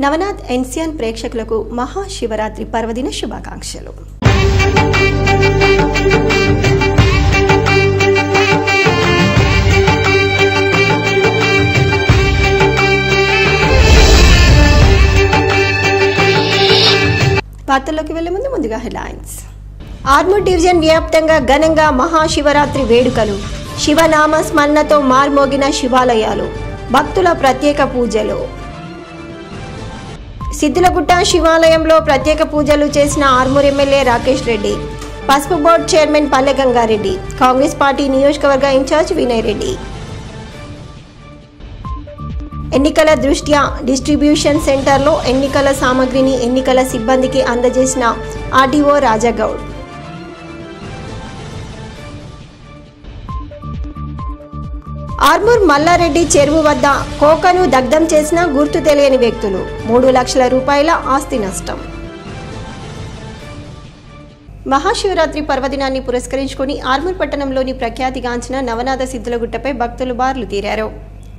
నవనాథ్ ఎన్సియన్ ప్రేక్షకులకు మహాశివరాత్రి పర్వదిన శుభాకాంక్షలు. వార్తల్లోకి వెళ్లే ముందుగా హెడ్లైన్స్. ఆర్మూర్ డివిజన్ వ్యాప్తంగా ఘనంగా మహాశివరాత్రి వేడుకలు. శివనామ స్మరణతో మార్మోగిన శివాలయాలు. భక్తుల ప్రత్యేక పూజలు. సిద్ధులగుట్ట శివాలయంలో ప్రత్యేక పూజలు చేసిన ఆర్మూర్ ఎమ్మెల్యే రాకేష్ రెడ్డి. పసుపు బోర్డు చైర్మన్ పల్లె గంగారెడ్డి. కాంగ్రెస్ పార్టీ నియోజకవర్గ ఇన్ఛార్జ్ వినయ్ రెడ్డి. ఎన్నికల దృష్ట్యా డిస్ట్రిబ్యూషన్ సెంటర్లో ఎన్నికల సామగ్రిని ఎన్నికల సిబ్బందికి అందజేసిన ఆర్డీఓ రాజాగౌడ్. ఆర్మూర్ మల్లారెడ్డి చెరువు వద్ద కోకను దగ్ధం చేసిన గుర్తు తెలియని వ్యక్తులు. 3 లక్షల రూపాయల ఆస్తి నష్టం. మహాశివరాత్రి పర్వదినాన్ని పురస్కరించుకుని ఆర్మూర్ పట్టణంలోని ప్రఖ్యాతిగాంచిన నవనాథ సిద్ధులగుట్టపై భక్తులు బార్లు తీరారు.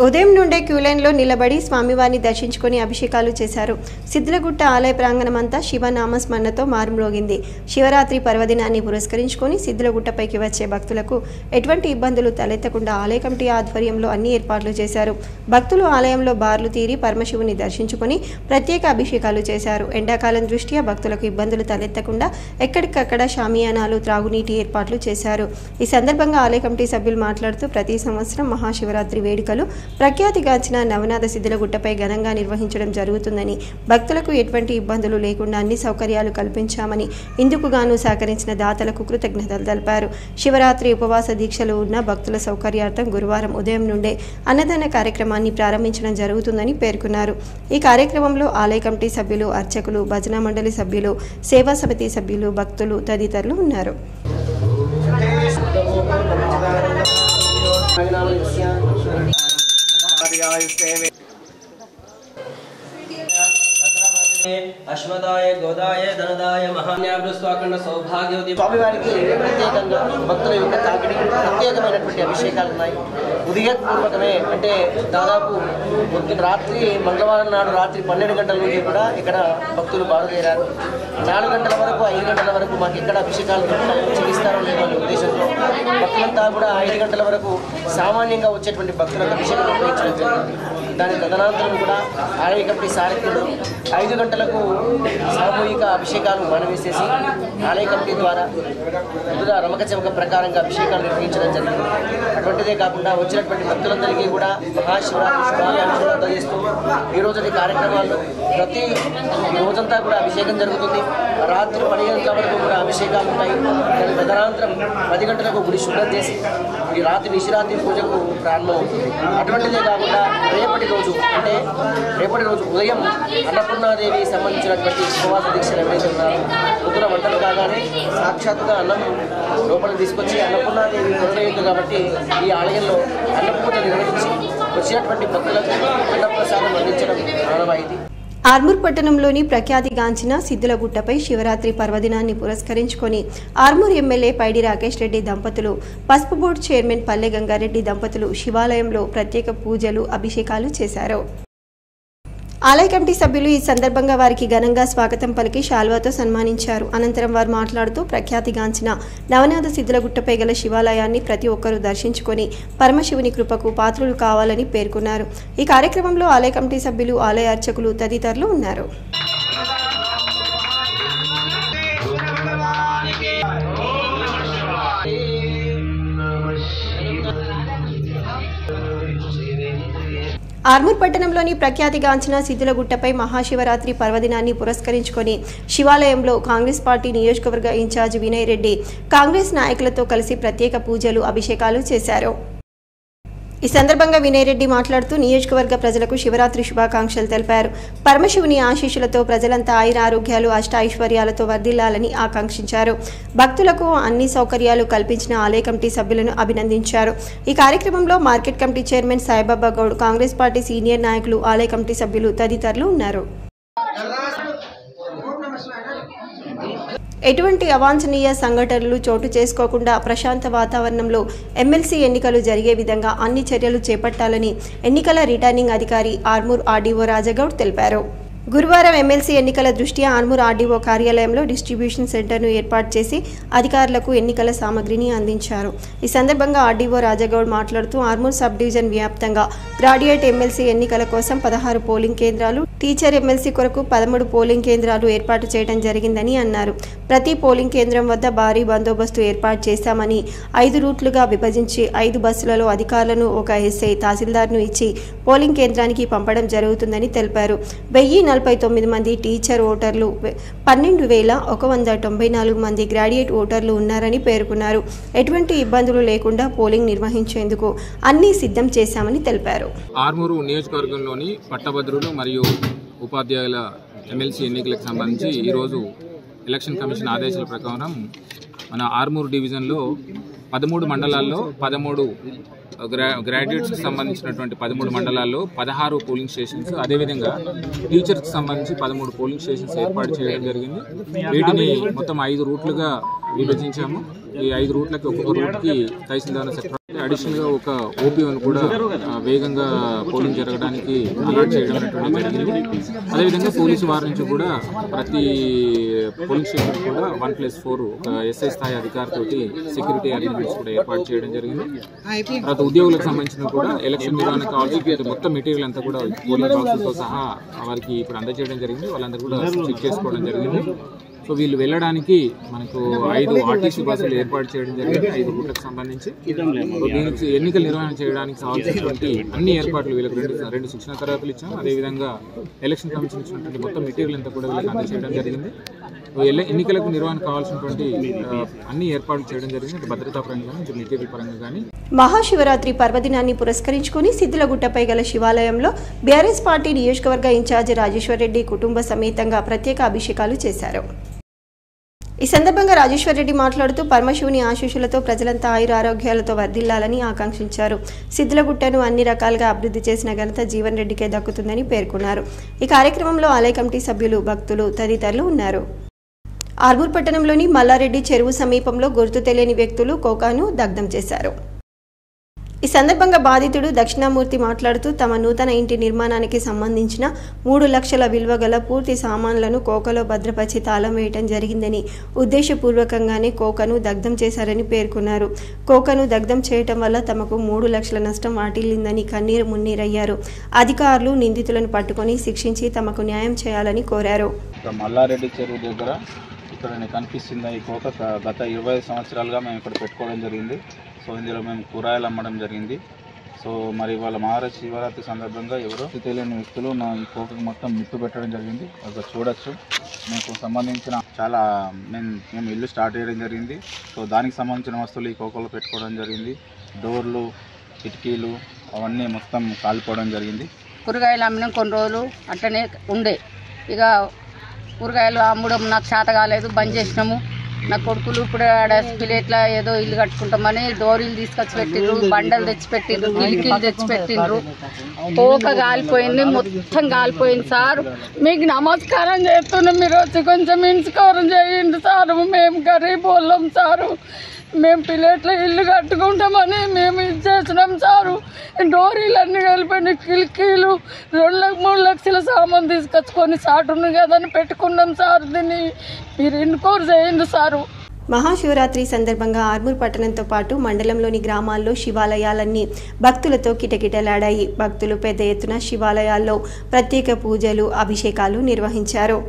ఉదయం నుండే క్యూలైన్లో నిలబడి స్వామివారిని దర్శించుకుని అభిషేకాలు చేశారు. సిద్ధులగుట్ట ఆలయ ప్రాంగణమంతా శివనామ స్మరణతో మారుమ్రోగింది. శివరాత్రి పర్వదినాన్ని పురస్కరించుకుని సిద్ధులగుట్టపైకి వచ్చే భక్తులకు ఎటువంటి ఇబ్బందులు తలెత్తకుండా ఆలయ కమిటీ ఆధ్వర్యంలో అన్ని ఏర్పాట్లు చేశారు. భక్తులు ఆలయంలో బార్లు తీరి పరమశివుని దర్శించుకుని ప్రత్యేక అభిషేకాలు చేశారు. ఎండాకాలం దృష్ట్యా భక్తులకు ఇబ్బందులు తలెత్తకుండా ఎక్కడికక్కడ షామియానాలు, త్రాగునీటి ఏర్పాట్లు చేశారు. ఈ సందర్భంగా ఆలయ కమిటీ సభ్యులు మాట్లాడుతూ ప్రతి సంవత్సరం మహాశివరాత్రి వేడుకలు ప్రఖ్యాతిగాంచిన నవనాథ సిద్ధులగుట్టపై ఘనంగా నిర్వహించడం జరుగుతుందని, భక్తులకు ఎటువంటి ఇబ్బందులు లేకుండా అన్ని సౌకర్యాలు కల్పించామని, ఇందుకుగాను సహకరించిన దాతలకు కృతజ్ఞతలు తెలిపారు. శివరాత్రి ఉపవాస దీక్షలు ఉన్న భక్తుల సౌకర్యార్థం గురువారం ఉదయం నుండే అన్నదాన కార్యక్రమాన్ని ప్రారంభించడం జరుగుతుందని పేర్కొన్నారు. ఈ కార్యక్రమంలో ఆలయ కమిటీ సభ్యులు, అర్చకులు, భజన మండలి సభ్యులు, సేవా సమితి సభ్యులు, భక్తులు తదితరులు ఉన్నారు. అశ్వదాయ గోదాయ ధనదాయ మహాన్యాభృస్వాకండ సౌభాగ్యవతి. స్వామివారికి ప్రత్యేకంగా భక్తుల యొక్క తాకిడి ప్రత్యేకమైనటువంటి అభిషేకాలు ఉన్నాయి. ఉదయపూర్వకమే అంటే దాదాపు రాత్రి మంగళవారం నాడు రాత్రి 12 గంటల నుంచి కూడా ఇక్కడ భక్తులు బారుదేరారు. 4 గంటల వరకు 5 గంటల వరకు మాకు ఎక్కడ అభిషేకాలు చికిస్తారో లేదో అనే ఉద్దేశంతో భక్తులంతా కూడా 5 గంటల వరకు సామాన్యంగా వచ్చేటువంటి భక్తులకు అభిషేకం నిర్వహించడం జరిగింది. దాని తదనంతరం కూడా ఆలయ కమిటీ సారథ్యంలో 5 గంటలకు సామూహిక అభిషేకాలు మానవేసేసి ఆలయ కమిటీ ద్వారా ముందుగా రమక చమక ప్రకారంగా అభిషేకాలు నిర్వహించడం జరిగింది. అటువంటిదే కాకుండా వచ్చినటువంటి భక్తులందరికీ కూడా మహాశివరాత్రి శుభాకాంక్షలు అందజేస్తూ ఈ రోజు కార్యక్రమాల్లో ప్రతి రోజంతా కూడా అభిషేకం జరుగుతుంది. రాత్రి 10 గంటల వరకు కూడా అభిషేకాలు ఉంటాయి. దాని తదనంతరం 10 గంటలకు గుడి శుభ్రం చేసి ఈ రాత్రి నిశిరాత్రి పూజకు ప్రారంభమవుతుంది. అటువంటిదే కాకుండా రేపటి రోజు ఉదయం అన్నపూర్ణాదేవి సంబంధించినటువంటి ఉపవాస దీక్షలు ఎవరైతే ఉన్నారో పొద్దున వంటలు కాగానే సాక్షాత్తుగా అన్నం లోపలికి తీసుకొచ్చి అన్నపూర్ణాదేవి కొరవేయద్దు కాబట్టి ఈ ఆలయంలో అన్నపూజ నిర్వహించి వచ్చినటువంటి భక్తులకు అన్నప్రసాదం అందించడం ఆనవాయితీ. ఆర్మూర్ పట్టణంలోని ప్రఖ్యాతిగాంచిన సిద్ధులగుట్టపై శివరాత్రి పర్వదినాన్ని పురస్కరించుకొని ఆర్మూర్ ఎమ్మెల్యే పైడి రాకేష్ రెడ్డి దంపతులు, పసుపు బోర్డు చైర్మన్ పల్లె గంగారెడ్డి దంపతులు శివాలయంలో ప్రత్యేక పూజలు, అభిషేకాలు చేశారు. ఆలయ కమిటీ సభ్యులు ఈ సందర్భంగా వారికి ఘనంగా స్వాగతం పలికి శాల్వాతో సన్మానించారు. అనంతరం వారు మాట్లాడుతూ ప్రఖ్యాతిగాంచిన నవనాథ సిద్ధులగుట్టపై గల శివాలయాన్ని ప్రతి ఒక్కరూ దర్శించుకొని పరమశివుని కృపకు పాత్రులు కావాలని పేర్కొన్నారు. ఈ కార్యక్రమంలో ఆలయ కమిటీ సభ్యులు, ఆలయ అర్చకులు తదితరులు ఉన్నారు. ఆర్మూర్ పట్టణంలోని ప్రఖ్యాతిగాంచిన సిద్ధులగుట్టపై మహాశివరాత్రి పర్వదినాన్ని పురస్కరించుకొని శివాలయంలో కాంగ్రెస్ పార్టీ నియోజకవర్గ ఇన్ఛార్జ్ వినయ్ రెడ్డి కాంగ్రెస్ నాయకులతో కలిసి ప్రత్యేక పూజలు, అభిషేకాలు చేశారు. ఈ సందర్భంగా వినయ్ రెడ్డి మాట్లాడుతూ నియోజకవర్గ ప్రజలకు శివరాత్రి శుభాకాంక్షలు తెలిపారు. పరమశివుని ఆశీస్సులతో ప్రజలంతా ఆయుర ఆరోగ్యాలు, అష్టైశ్వర్యాలతో వర్ధిల్లాలని ఆకాంక్షించారు. భక్తులకు అన్ని సౌకర్యాలు కల్పించిన ఆలయ కమిటీ సభ్యులను అభినందించారు. ఈ కార్యక్రమంలో market committee chairman Saibaba Goud, Congress party senior నాయకులు, ఆలయ కమిటీ సభ్యులు తదితరులు ఉన్నారు. ఎటువంటి అవాంఛనీయ సంఘటనలు చోటు చేసుకోకుండా ప్రశాంత వాతావరణంలో ఎమ్మెల్సీ ఎన్నికలు జరిగే విధంగా అన్ని చర్యలు చేపట్టాలని ఎన్నికల రిటర్నింగ్ అధికారి ఆర్మూర్ ఆర్డీఓ రాజాగౌడ్ తెలిపారు. గురువారం ఎమ్మెల్సీ ఎన్నికల దృష్ట్యా ఆర్మూర్ ఆర్డీఓ కార్యాలయంలో డిస్ట్రిబ్యూషన్ సెంటర్ను ఏర్పాటు చేసి అధికారులకు ఎన్నికల సామగ్రిని అందించారు. ఈ సందర్భంగా ఆర్డీఓ రాజగౌడ్ మాట్లాడుతూ ఆర్మూర్ సబ్ డివిజన్ వ్యాప్తంగా గ్రాడ్యుయేట్ ఎమ్మెల్సీ ఎన్నికల కోసం 16 పోలింగ్ కేంద్రాలు, టీచర్ ఎమ్మెల్సీ కొరకు 13 పోలింగ్ కేంద్రాలు ఏర్పాటు చేయడం జరిగిందని అన్నారు. ప్రతి పోలింగ్ కేంద్రం వద్ద భారీ బందోబస్తు ఏర్పాటు చేశామని 5 రూట్లుగా విభజించి 5 బస్సులలో అధికారులను ఒక ఎస్ఐ, తహసీల్దార్ను ఇచ్చి పోలింగ్ కేంద్రానికి పంపడం జరుగుతుందని తెలిపారు. 1049 మంది టీచర్ ఓటర్లు, 12,194 మంది గ్రాడ్యుయేట్ ఓటర్లు ఉన్నారని పేర్కొన్నారు. ఎటువంటి ఇబ్బందులు లేకుండా పోలింగ్ నిర్వహించేందుకు అన్ని సిద్ధం చేశామని తెలిపారు. ఆర్మూరు నియోజకవర్గంలోని పట్టభద్రులు మరియు ఉపాధ్యాయుల ఎమ్మెల్సీ ఎన్నికలకు సంబంధించి ఈరోజు ఎలక్షన్ కమిషన్ ఆదేశాల ప్రకారం మన ఆర్మూరు డివిజన్లో 13 మండలాల్లో 13 గ్రాడ్యుయేట్స్కి సంబంధించినటువంటి 13 మండలాల్లో 16 పోలింగ్ స్టేషన్స్, అదేవిధంగా టీచర్స్కి సంబంధించి 13 పోలింగ్ స్టేషన్స్ ఏర్పాటు చేయడం జరిగింది. వీటిని మొత్తం 5 రూట్లుగా విభజించాము. ఈ 5 రూట్లకి ఒక్కొక్క రూట్కి తహసీల్దార్ సెక్రటరీ, అడిషనల్గా ఒక ఓపీఓను కూడా వేగంగా పోలింగ్ జరగడానికి అలాట్ చేయడం అనేటువంటి జరిగింది. అదేవిధంగా పోలీసు వారి నుంచి కూడా ప్రతి పోలింగ్ స్టేషన్ కూడా 1+4 ఒక ఎస్ఐ స్థాయి అధికారితోటి సెక్యూరిటీ అరేంజ్మెంట్స్ కూడా ఏర్పాటు చేయడం జరిగింది. తర్వాత ఉద్యోగులకు సంబంధించిన కూడా ఎలక్షన్ నిర్వహణకు కావాల్సిన మొత్తం మెటీరియల్ అంతా కూడా పోలింగ్ బాక్సులతో సహా వారికి ఇప్పుడు అందజేయడం జరిగింది. వాళ్ళందరూ కూడా చెక్ చేసుకోవడం జరిగింది. సో వీళ్ళు వెళ్ళడానికి మనకు 5 ఆర్టీసీ బస్సులు ఏర్పాటు చేయడం జరిగింది 5 రూట్లకు సంబంధించి. దీనికి ఎన్నికల నిర్వహణ చేయడానికి కావాల్సినటువంటి అన్ని ఏర్పాట్లు వీళ్ళకి రెండు శిక్షణ తరగతులు ఇచ్చాం. అదేవిధంగా ఎలక్షన్ కమిషన్ ఇచ్చినటువంటి మొత్తం మెటీరియల్ అంతా కూడా వీళ్ళకి అందజేయడం జరిగింది. ఎన్నికలకు నిర్వహణ కావాల్సినటువంటి అన్ని ఏర్పాట్లు చేయడం జరిగింది, భద్రతా పరంగా కానీ మెటీరియల్ పరంగా కానీ. మహాశివరాత్రి పర్వదినాన్ని పురస్కరించుకుని సిద్దులగుట్టపై గల శివాలయంలో బీఆర్ఎస్ పార్టీ నియోజకవర్గ ఇన్ఛార్జి రాజేశ్వర్ రెడ్డి కుటుంబ సమేతంగా ప్రత్యేక అభిషేకాలు చేశారు. ఈ సందర్భంగా రాజేశ్వర్ రెడ్డి మాట్లాడుతూ పరమశివుని ఆశీస్సులతో ప్రజలంతా ఆయుర ఆరోగ్యాలతో వర్ధిల్లాలని ఆకాంక్షించారు. సిద్దులగుట్టను అన్ని రకాలుగా అభివృద్ధి చేసిన ఘనత జీవన్ రెడ్డికే దక్కుతుందని పేర్కొన్నారు. ఈ కార్యక్రమంలో ఆలయ కమిటీ సభ్యులు, భక్తులు తదితరులు ఉన్నారు. ఆర్మూర్ పట్టణంలోని మల్లారెడ్డి చెరువు సమీపంలో గుర్తు తెలియని వ్యక్తులు కోకాను దగ్ధం చేశారు. ఈ సందర్భంగా బాధితుడు దక్షిణామూర్తి మాట్లాడుతూ తమ నూతన ఇంటి నిర్మాణానికి సంబంధించిన 3 లక్షల విలువ గల పూర్తి సామాన్లను కోకలో భద్రపరిచి తాళం వేయటం జరిగిందని, ఉద్దేశపూర్వకంగానే కోకను దగ్ధం చేశారని పేర్కొన్నారు. కోకను దగ్ధం చేయటం వల్ల తమకు 3 లక్షల నష్టం వాటిల్లిందని కన్నీరు మున్నీరయ్యారు. అధికారులు నిందితులను పట్టుకొని శిక్షించి తమకు న్యాయం చేయాలని కోరారు. మల్లారెడ్డి చెరువు దగ్గర ఇక్కడ కనిపిస్తుంది ఈ కోక గత 25 సంవత్సరాలుగా మేము ఇక్కడ పెట్టుకోవడం జరిగింది. సో ఇందులో మేము కూరగాయలు అమ్మడం జరిగింది. సో మరి వాళ్ళ మహాశివరాత్రి సందర్భంగా ఎవరో తెలియని వ్యక్తులు ఈ కోకకు మొత్తం నిప్పు పెట్టడం జరిగింది. అక్కడ చూడొచ్చు. మీకు సంబంధించిన చాలా మేము ఇల్లు స్టార్ట్ చేయడం జరిగింది. సో దానికి సంబంధించిన వస్తువులు ఈ కోకలో పెట్టుకోవడం జరిగింది. డోర్లు, కిటికీలు అవన్నీ మొత్తం కాలిపోవడం జరిగింది. కూరగాయలు అమ్మినాం కొన్ని రోజులు అట్లనే ఉండే. ఇక కూరగాయలు అమ్మడం నాకు చేత కాలేదు, బంద్ చేసినాము. నా కొడుకులు ఇప్పుడు ఆడ ప్లేట్లా ఏదో ఇల్లు కట్టుకుంటామని డోరీలు తీసుకొచ్చి పెట్టిండ్రు, బండలు తెచ్చిపెట్టిండ్రు, కిలికీలు తెచ్చిపెట్టిండ్రు. పోక కాలిపోయింది, మొత్తం కాలిపోయింది. సార్ మీకు నమస్కారం చేస్తున్నాం, మీరు వచ్చి కొంచెం ఇన్స్కారం చేయండి సార్. మేము గరీబ్ వాళ్ళం సారు, మేము ప్లేట్లో ఇల్లు కట్టుకుంటామని మేము ఇది చేసినాం సారు. డోరీలు అన్నీ కలిపోయినాయి, కిలికీలు 2-3 లక్షల సామాన్ తీసుకొచ్చుకొని సాటును కదని పెట్టుకున్నాం సార్. దీన్ని మీరు ఎన్క్వైరీ చేయండి సారు. మహాశివరాత్రి సందర్భంగా ఆర్మూర్ పట్టణంతో పాటు మండలంలోని గ్రామాల్లో శివాలయాలన్నీ భక్తులతో కిటకిటలాడాయి. భక్తులు పెద్ద ఎత్తున శివాలయాల్లో ప్రత్యేక పూజలు, అభిషేకాలు నిర్వహించారు.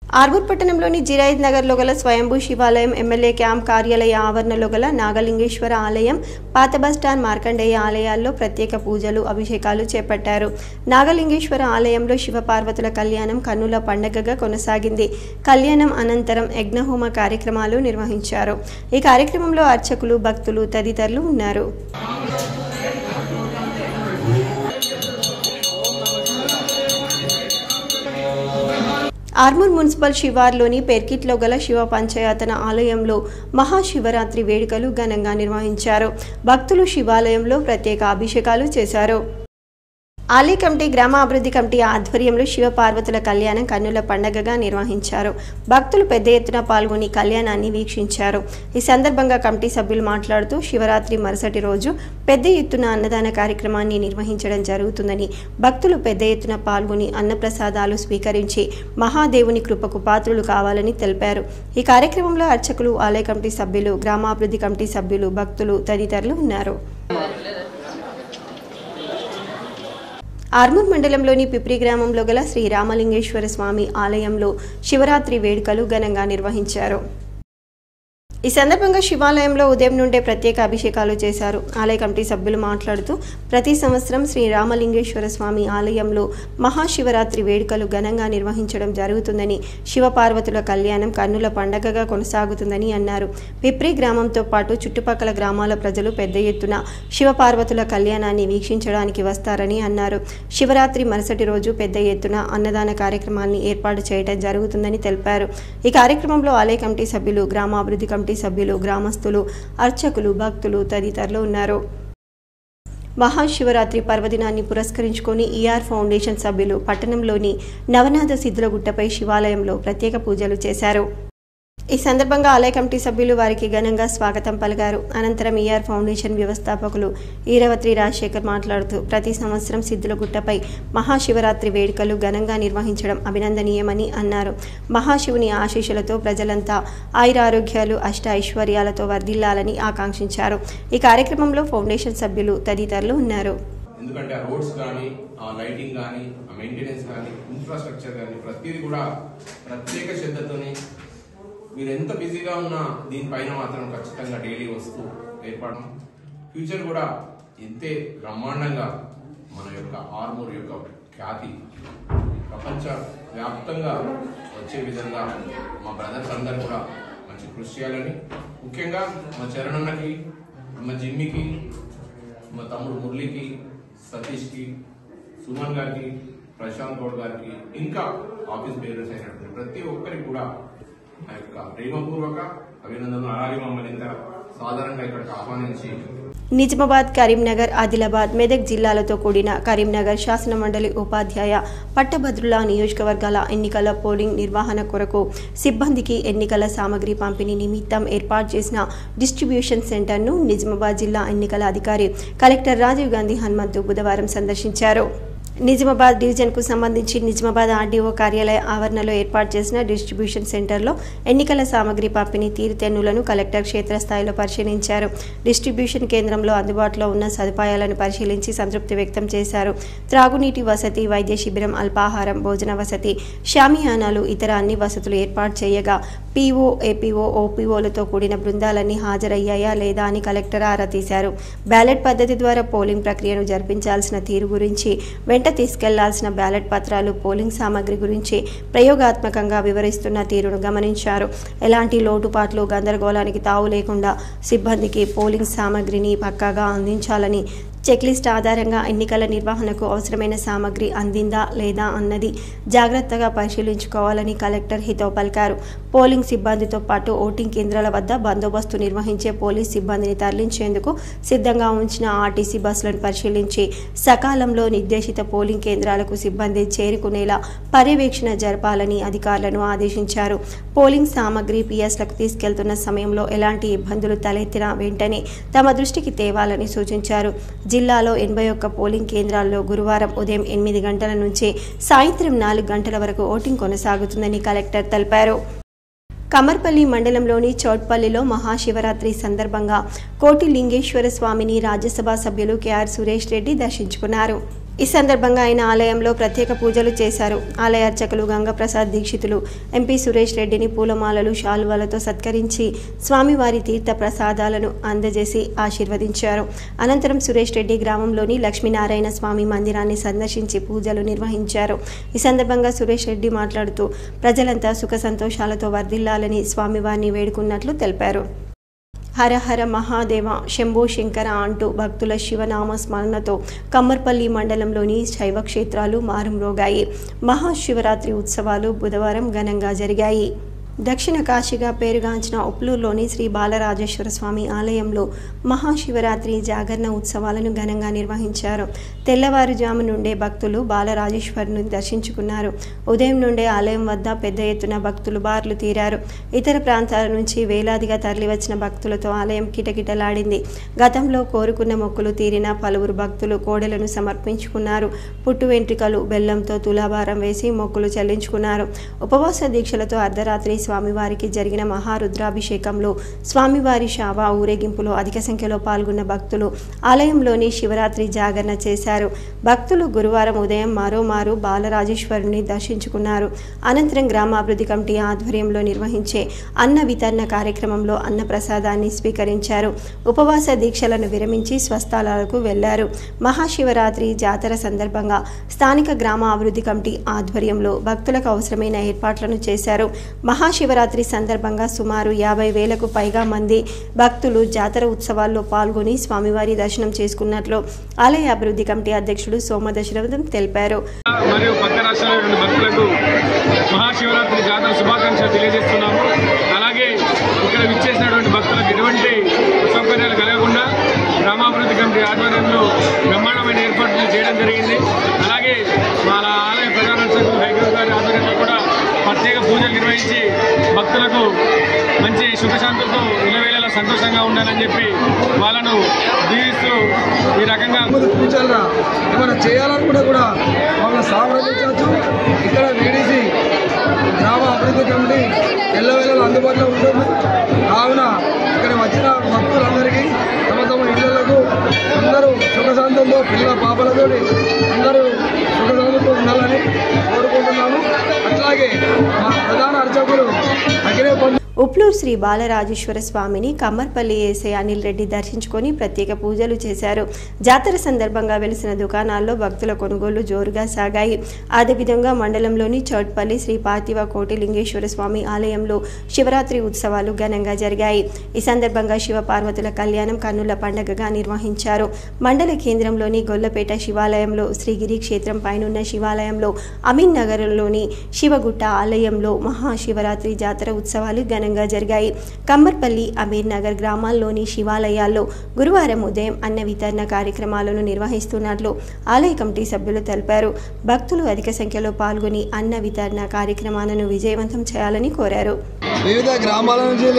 ఆర్మూర్ పట్టణంలోని జిరాయిద్ నగర్లో గల స్వయంభూ శివాలయం, ఎమ్మెల్యే క్యాంప్ కార్యాలయ ఆవరణలో గల నాగలింగేశ్వర ఆలయం, పాత బస్టాండ్ మార్కండేయ ఆలయాల్లో ప్రత్యేక పూజలు, అభిషేకాలు చేపట్టారు. నాగలింగేశ్వర ఆలయంలో శివపార్వతుల కళ్యాణం కన్నుల పండగగా కొనసాగింది. కళ్యాణం అనంతరం యజ్ఞహోమ కార్యక్రమాలు నిర్వహించారు. ఈ కార్యక్రమంలో అర్చకులు, భక్తులు తదితరులు ఉన్నారు. ఆర్మూర్ మున్సిపల్ శివార్లోని పెర్కిట్లో గల శివ పంచయాతన ఆలయంలో మహాశివరాత్రి వేడుకలు ఘనంగా నిర్వహించారు. భక్తులు శివాలయంలో ప్రత్యేక అభిషేకాలు చేశారు. ఆలయ కమిటీ గ్రామాభివృద్ధి కమిటీ ఆధ్వర్యంలో శివపార్వతుల కళ్యాణం కన్నుల పండగగా నిర్వహించారు. భక్తులు పెద్ద ఎత్తున పాల్గొని కళ్యాణాన్ని వీక్షించారు. ఈ సందర్భంగా కమిటీ సభ్యులు మాట్లాడుతూ శివరాత్రి మరుసటి రోజు పెద్ద ఎత్తున అన్నదాన కార్యక్రమాన్ని నిర్వహించడం జరుగుతుందని, భక్తులు పెద్ద ఎత్తున పాల్గొని అన్నప్రసాదాలు స్వీకరించి మహాదేవుని కృపకు పాత్రులు కావాలని తెలిపారు. ఈ కార్యక్రమంలో అర్చకులు, ఆలయ కమిటీ సభ్యులు, గ్రామాభివృద్ధి కమిటీ సభ్యులు, భక్తులు తదితరులు ఉన్నారు. ఆర్మూర్ మండలంలోని పిప్రి గ్రామంలో గల శ్రీ రామలింగేశ్వర స్వామి ఆలయంలో శివరాత్రి వేడుకలు ఘనంగా నిర్వహించారు. ఈ సందర్భంగా శివాలయంలో ఉదయం నుండే ప్రత్యేక అభిషేకాలు చేశారు. ఆలయ కమిటీ సభ్యులు మాట్లాడుతూ ప్రతి సంవత్సరం శ్రీ రామలింగేశ్వర స్వామి ఆలయంలో మహాశివరాత్రి వేడుకలు ఘనంగా నిర్వహించడం జరుగుతుందని, శివపార్వతుల కళ్యాణం కన్నుల పండగగా కొనసాగుతుందని అన్నారు. పిప్రి గ్రామంతో పాటు చుట్టుపక్కల గ్రామాల ప్రజలు పెద్ద ఎత్తున శివపార్వతుల కళ్యాణాన్ని వీక్షించడానికి వస్తారని అన్నారు. శివరాత్రి మరుసటి రోజు పెద్ద ఎత్తున అన్నదాన కార్యక్రమాన్ని ఏర్పాటు చేయడం జరుగుతుందని తెలిపారు. ఈ కార్యక్రమంలో ఆలయ కమిటీ సభ్యులు, గ్రామాభివృద్ధి కమిటీ సభ్యులు, గ్రామస్తులు, అర్చకులు, భక్తులు తదితరులు ఉన్నారు. మహాశివరాత్రి పర్వదినాన్ని పురస్కరించుకొని ఈఆర్ ఫౌండేషన్ సభ్యులు పట్టణంలోని నవనాథ సిద్ధుల గుట్టపై శివాలయంలో ప్రత్యేక పూజలు చేశారు. ఈ సందర్భంగా ఆలయ కమిటీ సభ్యులు వారికి ఘనంగా స్వాగతం పలికారు. అనంతరం ఈఆర్ ఫౌండేషన్ వ్యవస్థాపకులు ఈరవత్రి రాజశేఖర్ మాట్లాడుతూ ప్రతి సంవత్సరం సిద్ధుల గుట్టపై మహాశివరాత్రి వేడుకలు ఘనంగా నిర్వహించడం అభినందనీయమని అన్నారు. మహాశివుని ఆశీస్సులతో ప్రజలంతా ఆయురారోగ్యాలు, అష్ట ఐశ్వర్యాలతో వర్ధిల్లాలని ఆకాంక్షించారు. ఈ కార్యక్రమంలో ఫౌండేషన్ సభ్యులు తదితరులు ఉన్నారు. ఎందుకంటే ఆ రోడ్స్ కానీ, ఆ లైటింగ్ కానీ, ఆ మెయింటెనెన్స్ కానీ, ఇన్ఫ్రాస్ట్రక్చర్ కానీ ప్రతిదీ కూడా ప్రత్యేక శ్రద్ధతోని మీరు ఎంత బిజీగా ఉన్నా దీనిపైన మాత్రం ఖచ్చితంగా డైలీ వస్తూ ఏర్పడడం, ఫ్యూచర్ కూడా ఎంతే బ్రహ్మాండంగా మన యొక్క ఆర్మూర్ యొక్క ఖ్యాతి ప్రపంచ వ్యాప్తంగా వచ్చే విధంగా మా బ్రదర్స్ అందరూ కూడా మంచి కృషి చేయాలని, ముఖ్యంగా మా చరణన్నకి, మా జిమ్మికి, మా తమ్ముడు మురళికి, సతీష్కి, సుమన్ గారికి, ప్రశాంత్ గౌడ్ గారికి, ఇంకా ఆఫీస్ బేరర్స్ అయినటువంటి ప్రతి ఒక్కరికి కూడా ఆ యొక్క ప్రేమపూర్వక అభినందనలు. అలాగే మమ్మల్ని ఇంత సాధారణంగా ఇక్కడికి ఆహ్వానించి నిజామాబాద్, కరీంనగర్, ఆదిలాబాద్, మెదక్ జిల్లాలతో కూడిన కరీంనగర్ శాసనమండలి ఉపాధ్యాయ పట్టభద్రుల నియోజకవర్గాల ఎన్నికల పోలింగ్ నిర్వహణ కొరకు సిబ్బందికి ఎన్నికల సామగ్రి పంపిణీ నిమిత్తం ఏర్పాటు చేసిన డిస్ట్రిబ్యూషన్ సెంటర్ను నిజామాబాద్ జిల్లా ఎన్నికల అధికారి కలెక్టర్ రాజీవ్ గాంధీ హనుమంతు బుధవారం సందర్శించారు. నిజామాబాద్ డివిజన్కు సంబంధించి నిజామాబాద్ ఆర్డీఓ కార్యాలయ ఆవరణలో ఏర్పాటు చేసిన డిస్ట్రిబ్యూషన్ సెంటర్లో ఎన్నికల సామగ్రి పంపిణీ తీరుతెన్నులను కలెక్టర్ క్షేత్రస్థాయిలో పరిశీలించారు. డిస్ట్రిబ్యూషన్ కేంద్రంలో అందుబాటులో ఉన్న సదుపాయాలను పరిశీలించి సంతృప్తి వ్యక్తం చేశారు. త్రాగునీటి వసతి, వైద్య శిబిరం, అల్పాహారం, భోజన వసతి, షామియానాలు, ఇతర అన్ని వసతులు ఏర్పాటు చేయగా పీఓ, ఏపీఓ, ఓపీఓలతో కూడిన బృందాలన్నీ హాజరయ్యాయా లేదా అని కలెక్టర్ ఆరా తీశారు. బ్యాలెట్ పద్ధతి ద్వారా పోలింగ్ ప్రక్రియను జరిపించాల్సిన తీరు గురించి, వెంట తీసుకెళ్లాల్సిన బ్యాలెట్ పత్రాలు, పోలింగ్ సామగ్రి గురించి ప్రయోగాత్మకంగా వివరిస్తున్న తీరును గమనించారు. ఎలాంటి లోటుపాట్లు, గందరగోళానికి తావు లేకుండా సిబ్బందికి పోలింగ్ సామగ్రిని పక్కాగా అందించాలని, చెక్లిస్ట్ ఆధారంగా ఎన్నికల నిర్వహణకు అవసరమైన సామగ్రి అందిందా లేదా అన్నది జాగ్రత్తగా పరిశీలించుకోవాలని కలెక్టర్ హితవు పలికారు. పోలింగ్ సిబ్బందితో పాటు ఓటింగ్ కేంద్రాల వద్ద బందోబస్తు నిర్వహించే పోలీస్ సిబ్బందిని తరలించేందుకు సిద్ధంగా ఉంచిన ఆర్టీసీ బస్సులను పరిశీలించి సకాలంలో నిర్దేశిత పోలింగ్ కేంద్రాలకు సిబ్బంది చేరుకునేలా పర్యవేక్షణ జరపాలని అధికారులను ఆదేశించారు. పోలింగ్ సామగ్రి పిఎస్లకు తీసుకెళ్తున్న సమయంలో ఎలాంటి ఇబ్బందులు తలెత్తినా వెంటనే తమ దృష్టికి తేవాలని సూచించారు. జిల్లాలో 81 పోలింగ్ కేంద్రాల్లో గురువారం ఉదయం 8 గంటల నుంచి సాయంత్రం 4 గంటల వరకు ఓటింగ్ కొనసాగుతుందని కలెక్టర్ తెలిపారు. కమర్పల్లి మండలంలోని చౌట్పల్లిలో మహాశివరాత్రి సందర్భంగా కోటి లింగేశ్వర స్వామిని రాజ్యసభ సభ్యులు కేఆర్ సురేష్ రెడ్డి దర్శించుకున్నారు. ఈ సందర్భంగా ఆయన ఆలయంలో ప్రత్యేక పూజలు చేశారు. ఆలయ అర్చకులు గంగప్రసాద్ దీక్షితులు ఎంపీ సురేష్ రెడ్డిని పూలమాలలు, శాలువాలతో సత్కరించి స్వామివారి తీర్థ ప్రసాదాలను అందజేసి ఆశీర్వదించారు. అనంతరం సురేష్ రెడ్డి గ్రామంలోని లక్ష్మీనారాయణ స్వామి మందిరాన్ని సందర్శించి పూజలు నిర్వహించారు. ఈ సందర్భంగా సురేష్ రెడ్డి మాట్లాడుతూ ప్రజలంతా సుఖ సంతోషాలతో వర్ధిల్లాలని స్వామివారిని వేడుకున్నట్లు తెలిపారు. హర హర మహాదేవ, శంభో శంకర అంటూ భక్తుల శివనామ స్మరణతో కమ్మర్పల్లి మండలంలోని శైవ క్షేత్రాలు మారుమ్రోగాయి. మహాశివరాత్రి ఉత్సవాలు బుధవారం ఘనంగా జరిగాయి. దక్షిణ కాశీగా పేరుగాంచిన ఉప్లూరులోని శ్రీ బాలరాజేశ్వర స్వామి ఆలయంలో మహాశివరాత్రి జాగరణ ఉత్సవాలను ఘనంగా నిర్వహించారు. తెల్లవారుజాము నుండే భక్తులు బాలరాజేశ్వరుని దర్శించుకున్నారు. ఉదయం నుండే ఆలయం వద్ద పెద్ద ఎత్తున భక్తులు బార్లు తీరారు. ఇతర ప్రాంతాల నుంచి వేలాదిగా తరలివచ్చిన భక్తులతో ఆలయం కిటకిటలాడింది. గతంలో కోరుకున్న మొక్కులు తీరిన పలువురు భక్తులు కోడెలను సమర్పించుకున్నారు. పుట్టు వెంట్రుకలు బెల్లంతో తులాభారం వేసి మొక్కులు చెల్లించుకున్నారు. ఉపవాస దీక్షలతో అర్ధరాత్రి స్వామివారికి జరిగిన మహారుద్రాభిషేకంలో స్వామివారి శావ ఊరేగింపులో అధిక సంఖ్యలో పాల్గొన్న భక్తులు ఆలయంలోని శివరాత్రి జాగరణ చేశారు. భక్తులు గురువారం ఉదయం మరోమారు బాలరాజేశ్వరుని దర్శించుకున్నారు. అనంతరం గ్రామాభివృద్ధి కమిటీ ఆధ్వర్యంలో నిర్వహించే అన్న వితరణ కార్యక్రమంలో అన్న ప్రసాదాన్ని స్వీకరించారు. ఉపవాస దీక్షలను విరమించి స్వస్థలాలకు వెళ్లారు. మహాశివరాత్రి జాతర సందర్భంగా స్థానిక గ్రామ అభివృద్ధి కమిటీ ఆధ్వర్యంలో భక్తులకు అవసరమైన ఏర్పాట్లను చేశారు. మహాశివరాత్రి సందర్భంగా సుమారు 50,000కు పైగా మంది భక్తులు జాతర ఉత్సవాల్లో పాల్గొని స్వామివారి దర్శనం చేసుకున్నట్లు ఆలయ అభివృద్ధి కమిటీ అధ్యక్షుడు సోమ దశరథం తెలిపారు. మరియు పక్క రాష్ట్రాల భక్తులకు మహాశివరాత్రి జాతర శుభాకాంక్షలు తెలియజేస్తున్నాము. అలాగే ఇక్కడ విచ్చేసినటువంటి భక్తులకు ఎటువంటి అసౌకర్యాలు కలగకుండా గ్రామాభివృద్ధి కమిటీ ఆధ్వర్యంలో బ్రహ్మాండమైన ఏర్పాట్లు చేయడం జరిగింది. అలాగే వాళ్ళ ఆలయ ప్రధాన అర్చకులు హైగ్రూప్ గారి ఆధ్వర్యంలో కూడా ప్రత్యేక పూజలు నిర్వహించి భక్తులకు మంచి సుఖశాంతులతో ఇళ్ళవేళలా సంతోషంగా ఉండాలని చెప్పి వాళ్ళను దీవిస్తూ ఈ రకంగా ఫ్యూచర్లో ఏమైనా చేయాలనుకుంటే కూడా వాళ్ళని సంప్రదించవచ్చు. ఇక్కడ వీడీసీ గ్రామ అభివృద్ధి కమిటీ ఎల్లవేళలా అందుబాటులో ఉంటుంది. కావున ఇక్కడ వచ్చిన భక్తులందరికీ తమ తమ ఇళ్లకు అందరూ సుఖశాంతంతో పిల్లల పాపలతో అందరూ సుఖశాంతంతో ఉండాలని కోరుకుంటున్నాము. అట్లాగే మా ప్రధాన అర్చకులు ఉప్లూరు శ్రీ బాలరాజేశ్వర స్వామిని కమ్మర్పల్లి ఏసే అనిల్ రెడ్డి దర్శించుకొని ప్రత్యేక పూజలు చేశారు. జాతర సందర్భంగా వెలిసిన దుకాణాల్లో భక్తుల కొనుగోళ్లు జోరుగా సాగాయి. అదేవిధంగా మండలంలోని చౌట్పల్లి శ్రీ పార్థివ కోటి లింగేశ్వర స్వామి ఆలయంలో శివరాత్రి ఉత్సవాలు ఘనంగా జరిగాయి. ఈ సందర్భంగా శివపార్వతుల కళ్యాణం కన్నుల పండుగగా నిర్వహించారు. మండల కేంద్రంలోని గొల్లపేట శివాలయంలో శ్రీగిరి క్షేత్రం పైనున్న శివాలయంలో అమీన్ నగరంలోని శివగుట్ట ఆలయంలో మహాశివరాత్రి జాతర ఉత్సవాలు ఘనంగా జరిగాయి. కమ్మర్పల్లి అమీర్ నగర్ గ్రామాల్లోని శివాలయాల్లో గురువారం ఉదయం అన్న వితరణ కార్యక్రమాలను నిర్వహిస్తున్నట్లు ఆలయ కమిటీ సభ్యులు తెలిపారు. భక్తులు అధిక సంఖ్యలో పాల్గొని అన్న వితరణ కార్యక్రమాలను విజయవంతం చేయాలని కోరారు. వివిధ గ్రామాల నుంచి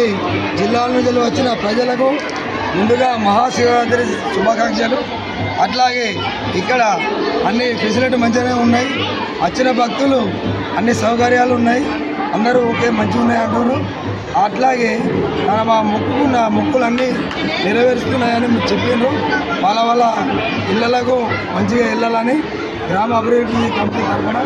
జిల్లాల నుంచి వచ్చిన ప్రజలకు ముందుగా మహాశివరాత్రి శుభాకాంక్షలు. అట్లాగే ఇక్కడ అన్ని ఫెసిలిటీ మంచిగానే ఉన్నాయి. వచ్చిన భక్తులు అన్ని సౌకర్యాలు ఉన్నాయి. అందరూ ఓకే మంచిగా ఉన్నాయి అంటున్నారు. అట్లాగే మా మొక్కులన్నీ నెరవేరుస్తున్నాయని చెప్పిండ్రు. వాళ్ళ ఇళ్లకు మంచిగా వెళ్ళాలని గ్రామ అభివృద్ధి కమిటీ తరఫున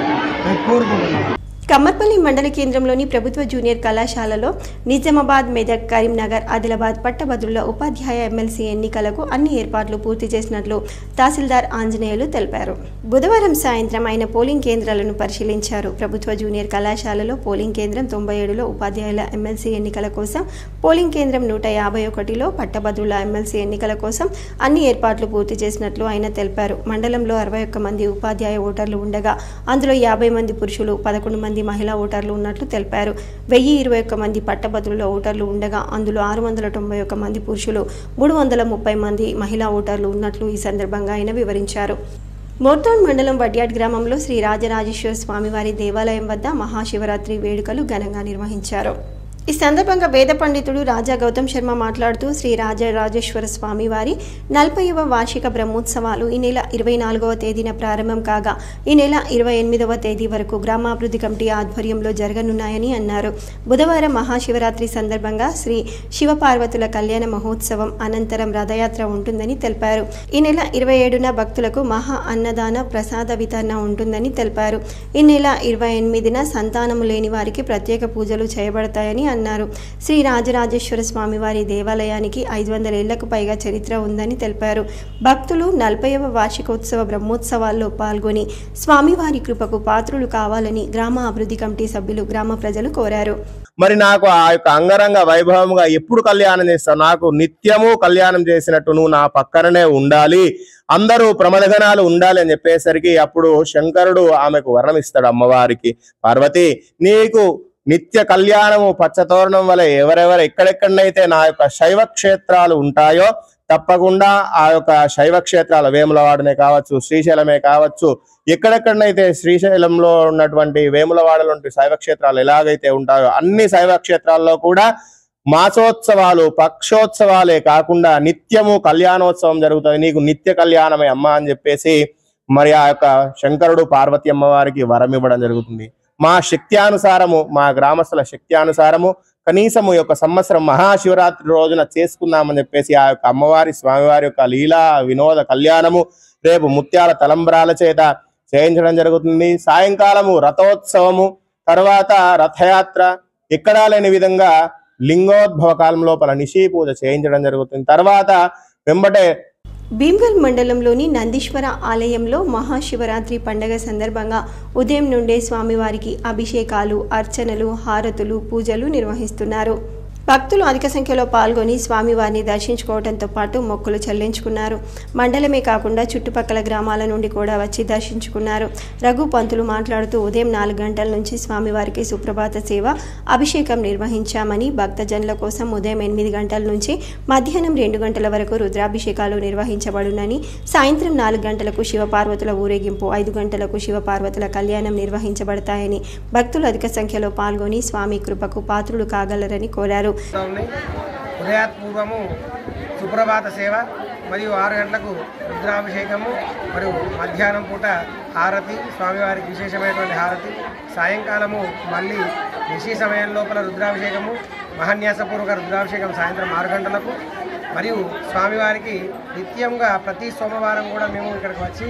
నేను కోరుకుంటున్నాను. కమ్మర్పల్లి మండల కేంద్రంలోని ప్రభుత్వ జూనియర్ కళాశాలలో నిజామాబాద్, మెదక్, కరీంనగర్, ఆదిలాబాద్ పట్టభద్రుల ఉపాధ్యాయ ఎమ్మెల్సీ ఎన్నికలకు అన్ని ఏర్పాట్లు పూర్తి చేసినట్లు తహసీల్దార్ ఆంజనేయులు తెలిపారు. బుధవారం సాయంత్రం ఆయన పోలింగ్ కేంద్రాలను పరిశీలించారు. ప్రభుత్వ జూనియర్ కళాశాలలో పోలింగ్ కేంద్రం 97లో ఉపాధ్యాయుల ఎమ్మెల్సీ ఎన్నికల కోసం, పోలింగ్ కేంద్రం 151లో పట్టభద్రుల ఎమ్మెల్సీ ఎన్నికల కోసం అన్ని ఏర్పాట్లు పూర్తి చేసినట్లు ఆయన తెలిపారు. మండలంలో 61 మంది ఉపాధ్యాయ ఓటర్లు ఉండగా అందులో 50 మంది పురుషులు, 11 మంది మహిళా ఓటర్లు ఉన్నట్లు తెలిపారు. 1021 మంది పట్టభద్రుల ఓటర్లు ఉండగా అందులో 691 మంది పురుషులు, 330 మంది మహిళా ఓటర్లు ఉన్నట్లు ఈ సందర్భంగా ఆయన వివరించారు. మోర్తాడ్ మండలం వడ్యాడ్ గ్రామంలో శ్రీ రాజరాజేశ్వర స్వామివారి దేవాలయం వద్ద మహాశివరాత్రి వేడుకలు ఘనంగా నిర్వహించారు. ఈ సందర్భంగా వేద పండితుడు రాజా గౌతమ్ శర్మ మాట్లాడుతూ శ్రీ రాజరాజేశ్వర స్వామి వారి 40వ వార్షిక బ్రహ్మోత్సవాలు ఈ నెల 24వ తేదీన ప్రారంభం కాగా ఈ నెల 28వ తేదీ వరకు గ్రామాభివృద్ధి కమిటీ ఆధ్వర్యంలో జరగనున్నాయని అన్నారు. బుధవారం మహాశివరాత్రి సందర్భంగా శ్రీ శివపార్వతుల కళ్యాణ మహోత్సవం అనంతరం రథయాత్ర ఉంటుందని తెలిపారు. ఈ నెల 27న భక్తులకు మహా అన్నదాన ప్రసాద వితరణ ఉంటుందని తెలిపారు. ఈ నెల 28న సంతానము లేని వారికి ప్రత్యేక పూజలు చేయబడతాయని అన్నారు. శ్రీ రాజరాజేశ్వర స్వామి వారి దేవాలయానికి 500 ఏళ్లకు పైగా చరిత్ర ఉందని తెలిపారు. భక్తులు 40వ వార్షికోత్సవ బ్రహ్మోత్సవాల్లో పాల్గొని స్వామివారి కృపకు పాత్రులు కావాలని గ్రామ అభివృద్ధి కమిటీ సభ్యులు, గ్రామ ప్రజలు కోరారు. మరి నాకు ఆ యొక్క అంగరంగ వైభవంగా ఎప్పుడు కళ్యాణం చేస్తావు, నాకు నిత్యము కళ్యాణం చేసినట్టు నువ్వు నా పక్కననే ఉండాలి, అందరూ ప్రమదగణాలు ఉండాలి అని చెప్పేసరికి అప్పుడు శంకరుడు ఆమెకు వరం ఇస్తాడు. అమ్మవారికి, పార్వతి నీకు నిత్య కళ్యాణము పచ్చతోరణం వలె ఎవరెవరు ఎక్కడెక్కడనైతే నా యొక్క శైవ క్షేత్రాలు ఉంటాయో తప్పకుండా ఆ యొక్క శైవ క్షేత్రాలు వేములవాడనే కావచ్చు, శ్రీశైలమే కావచ్చు, ఎక్కడెక్కడనైతే శ్రీశైలంలో ఉన్నటువంటి వేములవాడలో శైవ క్షేత్రాలు ఎలాగైతే ఉంటాయో అన్ని శైవ క్షేత్రాల్లో కూడా మాసోత్సవాలు పక్షోత్సవాలే కాకుండా నిత్యము కళ్యాణోత్సవం జరుగుతుంది. నీకు నిత్య కళ్యాణమే అమ్మ అని చెప్పేసి మరి ఆ యొక్క శంకరుడు పార్వతి అమ్మవారికి వరం ఇవ్వడం జరుగుతుంది. మా శక్త్యానుసారము, మా గ్రామస్తుల శక్త్యానుసారము కనీసము యొక్క సంవత్సరం మహాశివరాత్రి రోజున చేసుకుందామని చెప్పేసి ఆ యొక్క అమ్మవారి స్వామివారి యొక్క లీలా వినోద కళ్యాణము రేపు ముత్యాల తలంబ్రాల చేత చేయించడం జరుగుతుంది. సాయంకాలము రథోత్సవము, తర్వాత రథయాత్ర, ఎక్కడా లేని విధంగా లింగోద్భవ కాలం లోపల నిశీ పూజ చేయించడం జరుగుతుంది. తర్వాత వెంబటే భీమ్గల్ మండలంలోని నందీశ్వర ఆలయంలో మహాశివరాత్రి పండగ సందర్భంగా ఉదయం నుండే స్వామివారికి అభిషేకాలు, అర్చనలు, హారతులు, పూజలు నిర్వహిస్తున్నారు. భక్తులు అధిక సంఖ్యలో పాల్గొని స్వామివారిని దర్శించుకోవడంతో పాటు మొక్కులు చెల్లించుకున్నారు. మండలమే కాకుండా చుట్టుపక్కల గ్రామాల నుండి కూడా వచ్చి దర్శించుకున్నారు. రఘు పంతులు మాట్లాడుతూ ఉదయం 4 గంటల నుంచి స్వామివారికి సుప్రభాత సేవ, అభిషేకం నిర్వహించామని, భక్తజనుల కోసం ఉదయం 8 గంటల నుంచి మధ్యాహ్నం 2 గంటల వరకు రుద్రాభిషేకాలు నిర్వహించబడునని, సాయంత్రం 4 గంటలకు శివపార్వతుల ఊరేగింపు, 5 గంటలకు శివపార్వతుల కళ్యాణం నిర్వహించబడతాయని, భక్తులు అధిక సంఖ్యలో పాల్గొని స్వామి కృపకు పాత్రులు కాగలరని కోరారు. ఉదయాత్పూర్వము సుప్రభాత సేవ మరియు 6 గంటలకు రుద్రాభిషేకము మరియు మధ్యాహ్నం పూట హారతి, స్వామివారికి విశేషమైనటువంటి హారతి, సాయంకాలము మళ్ళీ నిశీ సమయం లోపల రుద్రాభిషేకము, మహాన్యాసపూర్వక రుద్రాభిషేకం సాయంత్రం 6 గంటలకు. మరియు స్వామివారికి నిత్యంగా ప్రతి సోమవారం కూడా మేము ఇక్కడికి వచ్చి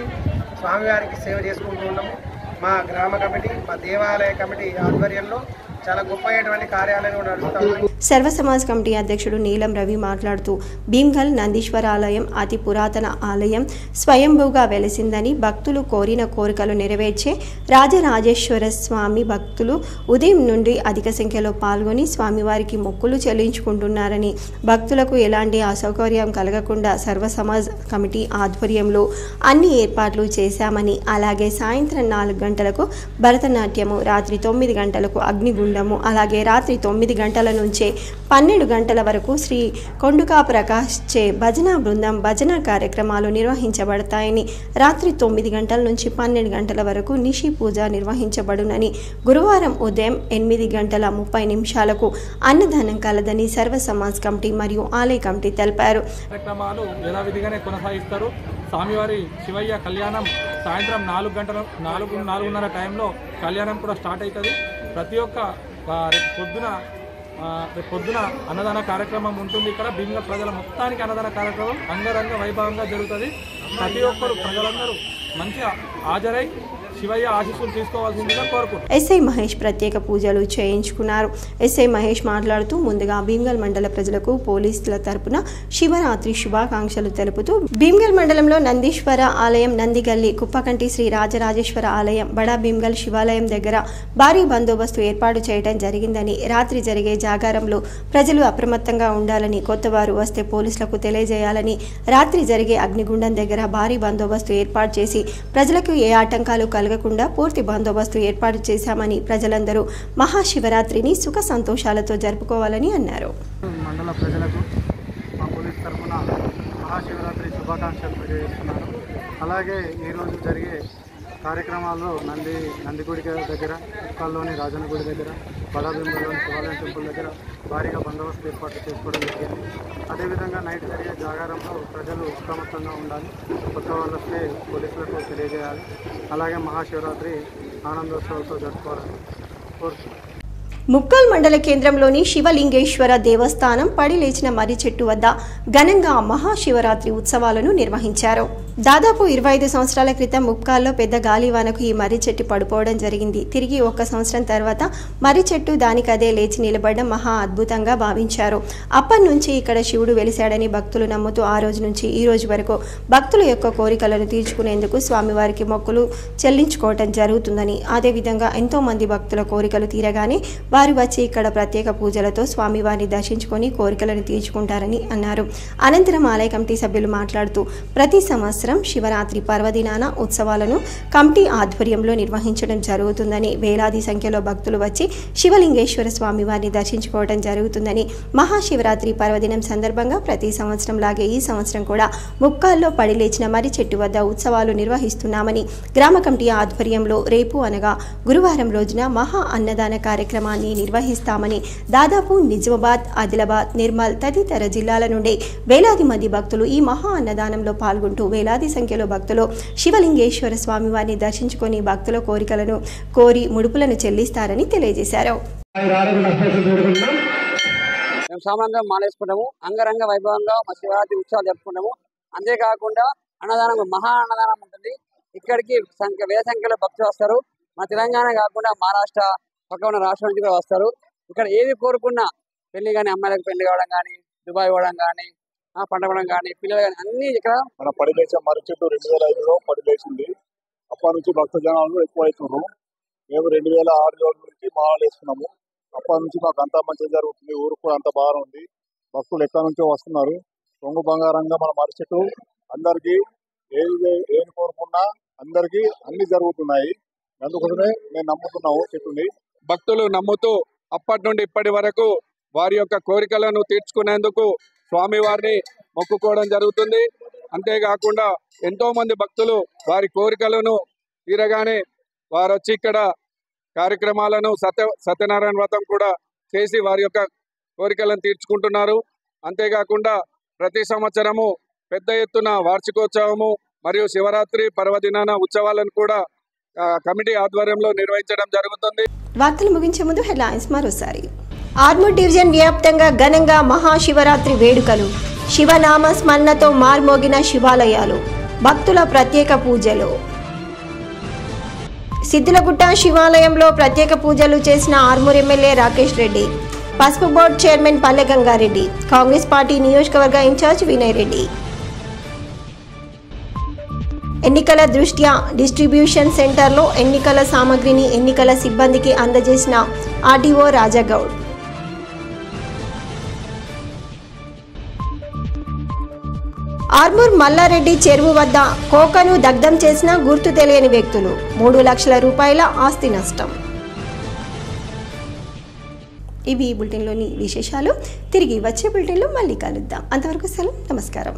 స్వామివారికి సేవ చేసుకుంటూ ఉన్నాము. మా గ్రామ కమిటీ, మా దేవాలయ కమిటీ ఆధ్వర్యంలో చాలా గొప్పటువంటి కార్యాలయం నడుస్తాము. సర్వ సమాజ్ కమిటీ అధ్యక్షుడు నీలం రవి మాట్లాడుతూ భీమ్గల్ నందీశ్వర ఆలయం అతి పురాతన ఆలయం, స్వయంభూగా వెలిసిందని, భక్తులు కోరిన కోరికలు నెరవేర్చే రాజరాజేశ్వర స్వామి భక్తులు ఉదయం నుండి అధిక సంఖ్యలో పాల్గొని స్వామివారికి మొక్కులు చెల్లించుకుంటున్నారని, భక్తులకు ఎలాంటి అసౌకర్యం కలగకుండా సర్వ సమాజ్ కమిటీ ఆధ్వర్యంలో అన్ని ఏర్పాట్లు చేశామని, అలాగే సాయంత్రం 4 గంటలకు భరతనాట్యము, రాత్రి 9 గంటలకు అగ్నిగుండము, అలాగే రాత్రి 9 గంటల నుంచే 12 గంటల వరకు శ్రీ కొండుకా ప్రకాష్ చే భజన బృందం భజన కార్యక్రమాలు నిర్వహించబడతాయని, రాత్రి 9 గంటల నుంచి 12 గంటల వరకు నిశి పూజ నిర్వహించబడునని, గురువారం ఉదయం 8 గంటల 30 నిమిషాలకు అన్నదానం కలదని సర్వ సమాజ్ కమిటీ మరియు ఆలయ కమిటీ తెలిపారు. కార్యక్రమాలు యథావిధిగానే కొనసాగిస్తారు. స్వామివారి శివయ్య కళ్యాణం సాయంత్రం 4:30 టైంలో కళ్యాణం కూడా స్టార్ట్ అవుతుంది. ప్రతి ఒక్క రేపు పొద్దున అన్నదాన కార్యక్రమం ఉంటుంది. ఇక్కడ భీమ్గల్ ప్రజల మొత్తానికి అన్నదాన కార్యక్రమం అంగరంగ వైభవంగా జరుగుతుంది. ప్రతి ఒక్కరు ప్రజలందరూ మంచిగా హాజరై శివయ్య ఆశీస్సులు తీసుకోవాల్సిందిగా కోరుకుంటున్నారు. ఎస్ఐ మహేష్ ప్రత్యేక పూజలు చేయించుకున్నారు. ఎస్ఐ మహేష్ మాట్లాడుతూ ముందుగా భీమ్గల్ మండల ప్రజలకు పోలీసుల తరపున శివరాత్రి శుభాకాంక్షలు తెలుపుతూ భీమ్గల్ మండలంలో నందీశ్వర ఆలయం, నందిగల్లి, కుప్పకంటి శ్రీ రాజరాజేశ్వర ఆలయం, బడా భీమ్గల్ శివాలయం దగ్గర భారీ బందోబస్తు ఏర్పాటు చేయడం జరిగిందని, రాత్రి జరిగే జాగారంలో ప్రజలు అప్రమత్తంగా ఉండాలని, కొత్తవారు వస్తే పోలీసులకు తెలియజేయాలని, రాత్రి జరిగే అగ్నిగుండం దగ్గర భారీ బందోబస్తు ఏర్పాటు చేసి ప్రజలకు ఏ ఆటంకాలు కలగకుండా పూర్తి బందోబస్తు ఏర్పాటు చేశామని, ప్రజలందరూ మహాశివరాత్రిని సుఖ సంతోషాలతో జరుపుకోవాలని అన్నారు. మండల ప్రజలకు మా పోలీస్ తరఫున మహాశివరాత్రి శుభాకాంక్షలు తెలియజేస్తున్నాను. అలాగే ఈరోజు జరిగే కార్యక్రమాల్లో నందిగుడి దగ్గర, ఉక్కల్లోని రాజన్న గుడి దగ్గర, బడాబింబలోని శివాలయం టెంపుల్ దగ్గర భారీగా బందోబస్తు ఏర్పాటు చేసుకోవడం జరిగింది. అదేవిధంగా నైట్ జరిగే జాగారంలో ప్రజలు అప్రమత్తంగా ఉండాలి. కొత్త వాళ్ళు వస్తే పోలీసులకు తెలియజేయాలి. అలాగే మహాశివరాత్రి ఆనందోత్సవాలతో జరుపుకోవాలని కోరుతున్నాను. ముక్కల్ మండల కేంద్రంలోని శివలింగేశ్వర దేవస్థానం పడి లేచిన మర్రి చెట్టు వద్ద ఘనంగా మహాశివరాత్రి ఉత్సవాలను నిర్వహించారు. దాదాపు 25 సంవత్సరాల క్రితం ముక్కాల్లో పెద్ద గాలివానకు ఈ మర్రి చెట్టు పడిపోవడం జరిగింది. తిరిగి 1 సంవత్సరం తర్వాత మర్రి చెట్టు దానికదే లేచి నిలబడడం మహా అద్భుతంగా భావించారు. అప్పటి నుంచి ఇక్కడ శివుడు వెలిశాడని భక్తులు నమ్ముతూ ఆ రోజు నుంచి ఈ రోజు వరకు భక్తుల యొక్క కోరికలను తీర్చుకునేందుకు స్వామివారికి మొక్కులు చెల్లించుకోవటం జరుగుతుందని, అదేవిధంగా ఎంతో మంది భక్తుల కోరికలు తీరగానే వారు వచ్చి ఇక్కడ ప్రత్యేక పూజలతో స్వామివారిని దర్శించుకొని కోరికలను తీర్చుకుంటారని అన్నారు. అనంతరం ఆలయ కమిటీ సభ్యులు మాట్లాడుతూ ప్రతి సంవత్సరం సంవత్సరం శివరాత్రి పర్వదినాన ఉత్సవాలను కమిటీ ఆధ్వర్యంలో నిర్వహించడం జరుగుతుందని, వేలాది సంఖ్యలో భక్తులు వచ్చి శివలింగేశ్వర స్వామివారిని దర్శించుకోవడం జరుగుతుందని, మహాశివరాత్రి పర్వదినం సందర్భంగా ప్రతి సంవత్సరం లాగే ఈ సంవత్సరం కూడా ముక్కాల్లో పడిలేచిన మర్రి చెట్టు వద్ద ఉత్సవాలు నిర్వహిస్తున్నామని, గ్రామ కమిటీ ఆధ్వర్యంలో రేపు అనగా గురువారం రోజున మహా అన్నదాన కార్యక్రమాన్ని నిర్వహిస్తామని, దాదాపు నిజామాబాద్, ఆదిలాబాద్, నిర్మల్ తదితర జిల్లాల నుండి వేలాది మంది భక్తులు ఈ మహా అన్నదానంలో పాల్గొంటూ వేలాది సంఖ్యలో భక్తులు శివలింగేశ్వర స్వామివారిని దర్శించుకొని భక్తుల కోరికలను కోరి ముడుపులను చెల్లిస్తారని తెలియజేశారు. మేము సామాన్యంగా మాలేసుకుంటాము, అంగరంగ వైభవంగా మా శివరాత్రి ఉత్సవాలు జరుపుకుంటాము. అంతేకాకుండా అన్నదానం, మహా అన్నదానం ఉంటుంది. ఇక్కడికి వేల సంఖ్యలో భక్తులు వస్తారు. మా తెలంగాణ కాకుండా మహారాష్ట్ర పక్క ఉన్న రాష్ట్రం నుంచి కూడా వస్తారు. ఇక్కడ ఏది కోరుకున్నా, పెళ్లి కానీ, అమ్మాయిలకు పెళ్లి కావడం కానీ, దుబాయ్ పోవడం కానీ, పండగడం కానీ, పిల్లలు కానీ అన్ని ఇక్కడ మన పడిలేసే మర్రి చెట్టు 2005లో పడిలేసింది. అప్పటి నుంచి భక్త జనాలు ఎక్కువ అవుతున్నారు. మేము 2006 నుంచి మాలలు వేసుకున్నాము. అప్పటి నుంచి మాకు అంతా మంచిగా జరుగుతుంది. ఊరు కూడా అంత బాగా ఉంది. భక్తులు ఎక్కడి నుంచో వస్తున్నారు. కొంగు బంగారంగా మన మర్రి చెట్టు అందరికీ ఏది కోరుకున్నా అందరికీ అన్ని జరుగుతున్నాయి. అందుకోసమే మేము నమ్ముతున్నాము చెట్టుని. భక్తులు నమ్ముతూ అప్పటి నుండి ఇప్పటి వరకు వారి యొక్క కోరికలను తీర్చుకునేందుకు స్వామివారిని మొక్కుకోవడం జరుగుతుంది. అంతేకాకుండా ఎంతో మంది భక్తులు వారి కోరికలను తీరగానే వారు వచ్చి ఇక్కడ కార్యక్రమాలను సత్యనారాయణ వ్రతం కూడా చేసి వారి యొక్క కోరికలను తీర్చుకుంటున్నారు. అంతేకాకుండా ప్రతి సంవత్సరము పెద్ద ఎత్తున వార్షికోత్సవము మరియు శివరాత్రి పర్వదినాన ఉత్సవాలను కూడా కమిటీ ఆధ్వర్యంలో నిర్వహించడం జరుగుతుంది. వార్తలు ముగించే ముందు హెడ్లైన్స్ మరోసారి. ఆర్మూర్ డివిజన్ వ్యాప్తంగా ఘనంగా మహాశివరాత్రి వేడుకలు, శివనామ స్మరణతో మార్మోగిన శివాలయాలు, భక్తుల ప్రత్యేక పూజలు. సిద్దులగుట్ట శివాలయంలో ప్రత్యేక పూజలు చేసిన ఆర్మూర్ ఎమ్మెల్యే రాకేష్ రెడ్డి, పసుపు బోర్డు చైర్మన్ పల్లె గంగారెడ్డి, కాంగ్రెస్ పార్టీ నియోజకవర్గ ఇన్ఛార్జ్ వినయ్ రెడ్డి. ఎన్నికల దృష్ట్యా డిస్ట్రిబ్యూషన్ సెంటర్లో ఎన్నికల సామగ్రిని ఎన్నికల సిబ్బందికి అందజేసిన ఆర్డీఓ రాజాగౌడ్. ఆర్మూర్ మల్లారెడ్డి చెరువు వద్ద కోకను దగ్ధం చేసిన గుర్తు తెలియని వ్యక్తులు, 3 లక్షల రూపాయల ఆస్తి నష్టం. ఇవి బులెటిన్లోని విశేషాలు. తిరిగి వచ్చే బులెటిన్లో మళ్ళీ కలుద్దాం. అంతవరకు సెలవు, నమస్కారం.